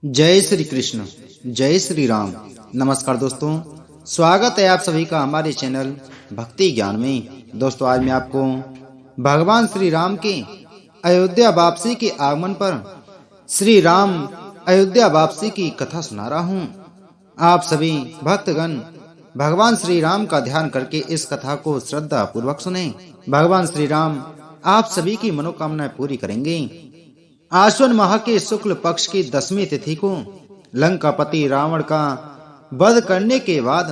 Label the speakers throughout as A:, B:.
A: जय श्री कृष्ण, जय श्री राम। नमस्कार दोस्तों, स्वागत है आप सभी का हमारे चैनल भक्ति ज्ञान में। दोस्तों, आज मैं आपको भगवान श्री राम के अयोध्या वापसी के आगमन पर श्री राम अयोध्या वापसी की कथा सुना रहा हूँ। आप सभी भक्तगण भगवान श्री राम का ध्यान करके इस कथा को श्रद्धा पूर्वक सुने। भगवान श्री राम आप सभी की मनोकामनाएं पूरी करेंगे। आश्विन माह के शुक्ल पक्ष की 10वीं तिथि को लंकापति रावण का वध करने के बाद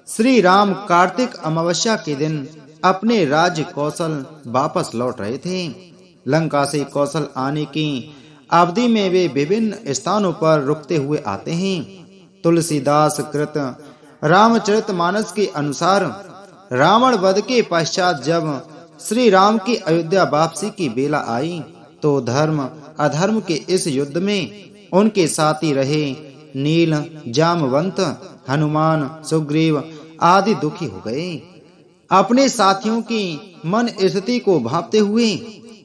A: श्री राम कार्तिक अमावस्या के दिन अपने राज्य कौशल वापस लौट रहे थे। लंका से कौशल आने की अवधि में वे विभिन्न स्थानों पर रुकते हुए आते हैं। तुलसीदास कृत रामचरितमानस के अनुसार रावण वध के पश्चात जब श्री राम की अयोध्या वापसी की बेला आई तो धर्म अधर्म के इस युद्ध में उनके साथी रहे नील, जामवंत, हनुमान, सुग्रीव आदि दुखी हो गए। अपने साथियों की मन स्थिति को भांपते हुए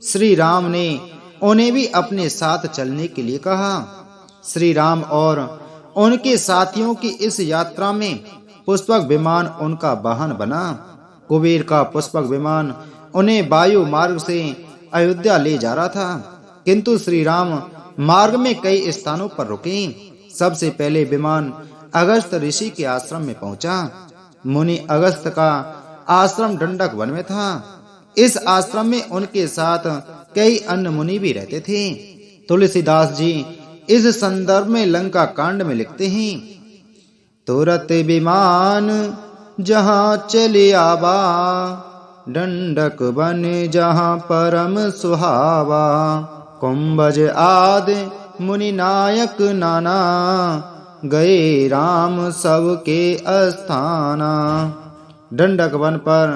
A: श्री राम ने उन्हें भी अपने साथ चलने के लिए कहा। श्री राम और उनके साथियों की इस यात्रा में पुष्पक विमान उनका वाहन बना। कुबेर का पुष्पक विमान उन्हें वायु मार्ग से अयोध्या ले जा रहा था, किंतु श्री राम मार्ग में कई स्थानों पर रुके। सबसे पहले विमान अगस्त ऋषि के आश्रम में पहुंचा। मुनि अगस्त का आश्रम दंडक वन में था। इस आश्रम में उनके साथ कई अन्य मुनि भी रहते थे। तुलसीदास जी इस संदर्भ में लंका कांड में लिखते हैं, तुरत विमान जहां चले आवा, दंडक बन जहां परम सुहावा, कुंभज आदि मुनि नायक नाना, गए राम सबके अस्थाना। दंडक वन पर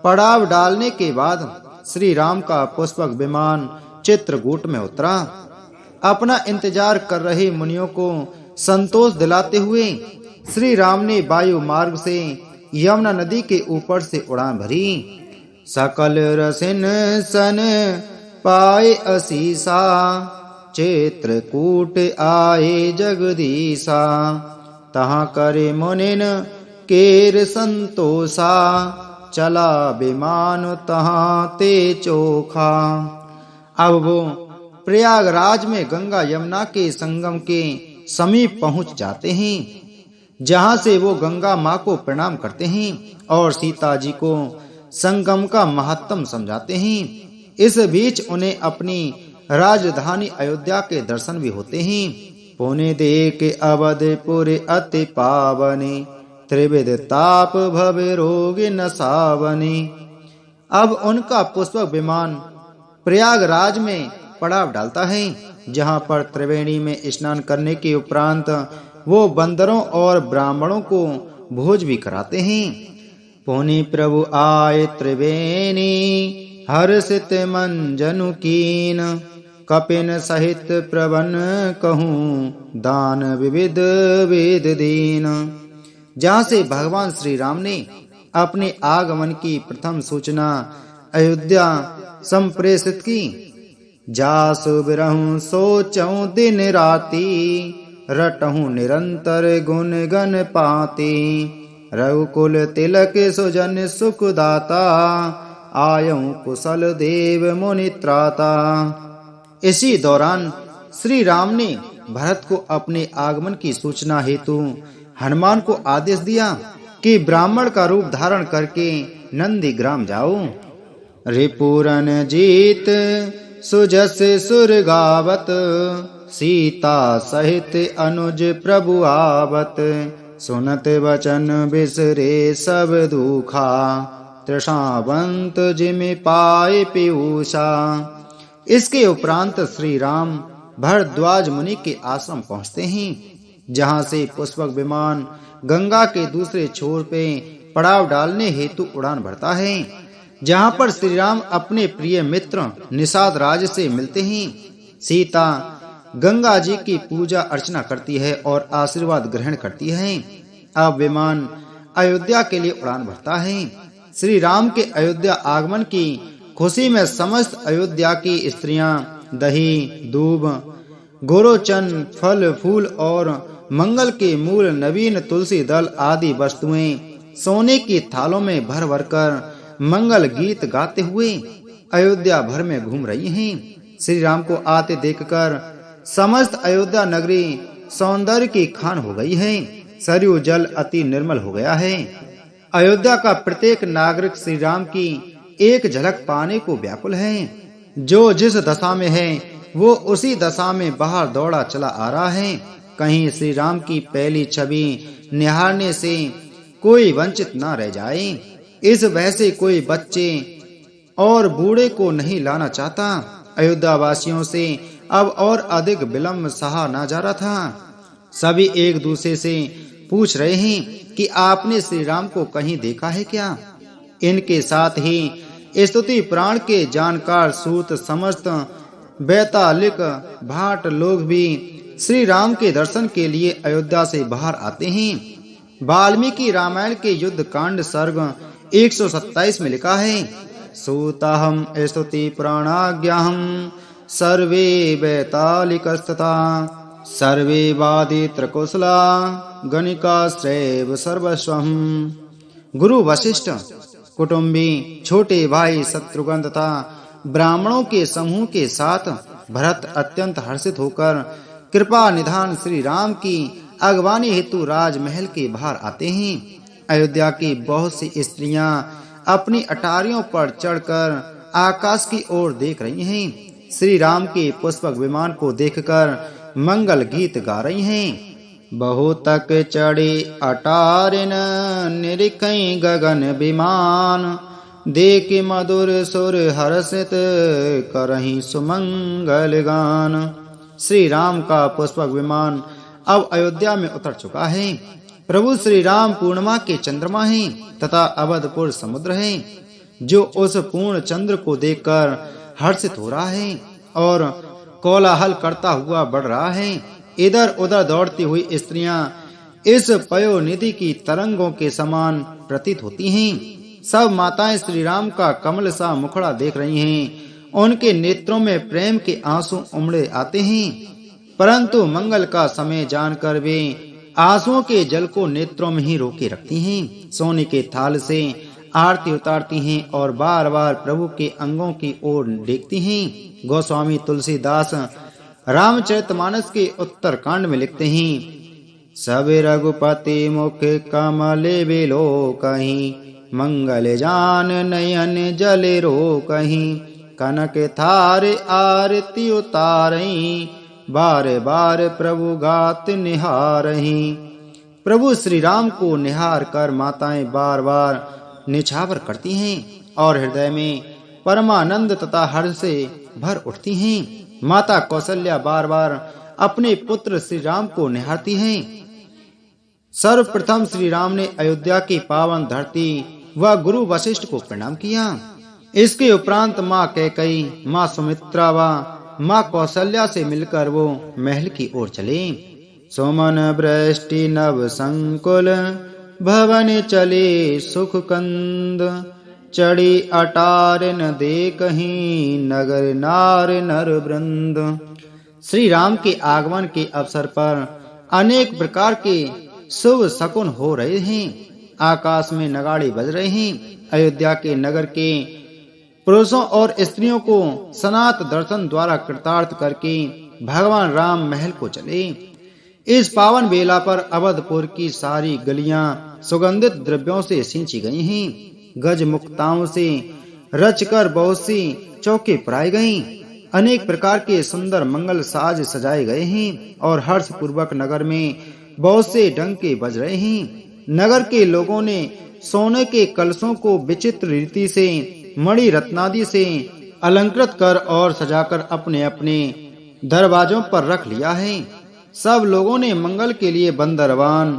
A: पड़ाव डालने के बाद श्री राम का पुष्पक विमान चित्रकूट में उतरा। अपना इंतजार कर रहे मुनियों को संतोष दिलाते हुए श्री राम ने वायु मार्ग से यमुना नदी के ऊपर से उड़ान भरी। सकल रसिन सन पाए असीसा, चित्रकूट आए जगदीसा, तहाँ करे मुनिन केर संतोषा, चला विमान तहाँ ते चोखा। अब वो प्रयागराज में गंगा यमुना के संगम के समीप पहुंच जाते हैं, जहां से वो गंगा माँ को प्रणाम करते हैं और सीता जी को संगम का महत्तम समझाते हैं। इस बीच उन्हें अपनी राजधानी अयोध्या के दर्शन भी होते हैं। पुण्य देख अवधपुर अति पावनी, त्रिविध ताप भव रोग नसावनी। अब उनका पुष्पक विमान प्रयागराज में पड़ाव डालता है, जहां पर त्रिवेणी में स्नान करने के उपरांत वो बंदरों और ब्राह्मणों को भोज भी कराते हैं। पुनि प्रभु आए त्रिवेणी, हर्षित मन जनु कीन, कपिन सहित प्रवन कहूँ, दान विविध वेद दीन। जहाँ से भगवान श्री राम ने अपने आगमन की प्रथम सूचना अयोध्या संप्रेषित की। जासु बिरहूं सोचऊं दिन राती, रटहूं निरंतर गुण गण पाती, रघुकुल तिलक सुजन सुखदाता, आयऊं कुशल देव मुनि त्राता। इसी दौरान श्री राम ने भरत को अपने आगमन की सूचना हेतु हनुमान को आदेश दिया कि ब्राह्मण का रूप धारण करके नंदीग्राम जाओ। रिपुरन जीत सुजस सुर गावत, सीता सहित अनुज प्रभु आवत, सुनत वचन बिसरे सब दुखा, तृषावंत जिमि पाए पीयूषा। इसके उपरांत श्री राम भरद्वाज मुनि के आश्रम पहुंचते हैं, जहां से पुष्पक विमान गंगा के दूसरे छोर पे पड़ाव डालने हेतु उड़ान भरता है, जहां पर श्री राम अपने प्रिय मित्र निषाद राज से मिलते हैं। सीता गंगा जी की पूजा अर्चना करती है और आशीर्वाद ग्रहण करती है। अब विमान अयोध्या के लिए उड़ान भरता है। श्री राम के अयोध्या आगमन की खुशी में समस्त अयोध्या की स्त्रियां दही, दूब, गोरोचन, फल फूल और मंगल के मूल, नवीन तुलसी दल आदि वस्तुएं सोने की थालों में भर भर कर मंगल गीत गाते हुए अयोध्या भर में घूम रही हैं। श्री राम को आते देखकर समस्त अयोध्या नगरी सौंदर्य की खान हो गई है। सरयू जल अति निर्मल हो गया है। अयोध्या का प्रत्येक नागरिक श्री राम की एक झलक पाने को व्याकुल है। जो जिस दशा में है वो उसी दशा में बाहर दौड़ा चला आ रहा है। कहीं श्री राम की पहली छवि निहारने से कोई वंचित न रह जाए, इस वजह से कोई बच्चे और बूढ़े को नहीं लाना चाहता। अयोध्या वासियों से अब और अधिक विलंब सहा न जा रहा था। सभी एक दूसरे से पूछ रहे हैं कि आपने श्री राम को कहीं देखा है क्या। इनके साथ ही स्तुति पुराण के जानकार सूत समस्त बैतालिक भाट लोग भी श्री राम के दर्शन के लिए अयोध्या से बाहर आते हैं। वाल्मीकि रामायण के युद्ध कांड सर्ग 127 में लिखा है, सूताहम स्तुति पुराणाज्ञाहम सर्वे बैतालिकस्तथा सर्वे वादित्र कुशला गणिकाश्रैव सर्वस्वम्। गुरु वशिष्ठ, कुटुंबी, छोटे भाई शत्रुघ्न तथा ब्राह्मणों के समूह के साथ भरत अत्यंत हर्षित होकर कृपा निधान श्री राम की अगवानी हेतु राजमहल के बाहर आते हैं। अयोध्या की बहुत सी स्त्रियां अपनी अटारियों पर चढ़कर आकाश की ओर देख रही हैं। श्री राम के पुष्पक विमान को देखकर मंगल गीत गा रही हैं। बहुतक चढ़े अटारिन निरीखै गगन विमान, देख मधुर सुर हर्षित करहि सुमंगल गान। श्री राम का पुष्पक विमान अब अयोध्या में उतर चुका है। प्रभु श्री राम पूर्णिमा के चंद्रमा हैं तथा अवधपुर समुद्र है, जो उस पूर्ण चंद्र को देखकर हर्षित हो रहा है और कोलाहल करता हुआ बढ़ रहा है। इधर उधर दौड़ती हुई स्त्रियां इस पयोनिधि की तरंगों के समान प्रतीत होती हैं। सब माताएं श्री राम का कमल सा मुखड़ा देख रही हैं। उनके नेत्रों में प्रेम के आंसू उमड़े आते हैं, परंतु मंगल का समय जानकर वे आंसुओं के जल को नेत्रों में ही रोके रखती हैं। सोने के थाल से आरती उतारती हैं और बार-बार प्रभु के अंगों की ओर देखती हैं। गोस्वामी तुलसीदास रामचरितमानस के उत्तरकांड में लिखते हैं, सब रघुपति मुख कमल बिलो कहीं, मंगल जान नयन जल रो कहीं, कनक थार आरती उतारहीं, बार बार प्रभु गात निहारहीं। प्रभु श्री राम को निहार कर माताएं बार बार निछावर करती हैं और हृदय में परमानंद तथा हर्ष से भर उठती हैं। माता कौशल्या बार बार अपने पुत्र श्री राम को निहारती हैं। सर्वप्रथम श्री राम ने अयोध्या की पावन धरती व गुरु वशिष्ठ को प्रणाम किया। इसके उपरांत माँ कैकेयी, माँ सुमित्रा व माँ कौशल्या से मिलकर वो महल की ओर चले। सोमन वृष्टि नव संकुल, भवन चले सुख कंद, चढ़ी अटारिन देखहीं, नगर नार नर वृंद। श्री राम के आगमन के अवसर पर अनेक प्रकार के शुभ शकुन हो रहे हैं। आकाश में नगाड़े बज रहे हैं। अयोध्या के नगर के पुरुषों और स्त्रियों को सनात दर्शन द्वारा कृतार्थ करके भगवान राम महल को चले। इस पावन बेला पर अवधपुर की सारी गलियां सुगंधित द्रव्यों से सिंची गई हैं। गज मुक्ताओं से रचकर बहुत सी चौके पराई गईं। अनेक प्रकार के सुंदर मंगल साज सजाए गए हैं और हर्ष पूर्वक नगर में बहुत से डंके बज रहे हैं। नगर के लोगों ने सोने के कलशों को विचित्र रीति से मणि रत्नादि से अलंकृत कर और सजाकर अपने अपने दरवाजों पर रख लिया है। सब लोगों ने मंगल के लिए बंदरवान,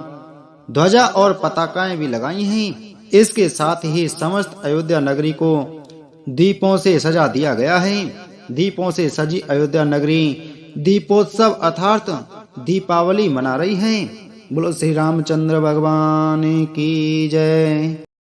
A: ध्वजा और पताकाएं भी लगाई हैं। इसके साथ ही समस्त अयोध्या नगरी को दीपों से सजा दिया गया है। दीपों से सजी अयोध्या नगरी दीपोत्सव अर्थात दीपावली मना रही है। बोलो श्री रामचंद्र भगवान की जय।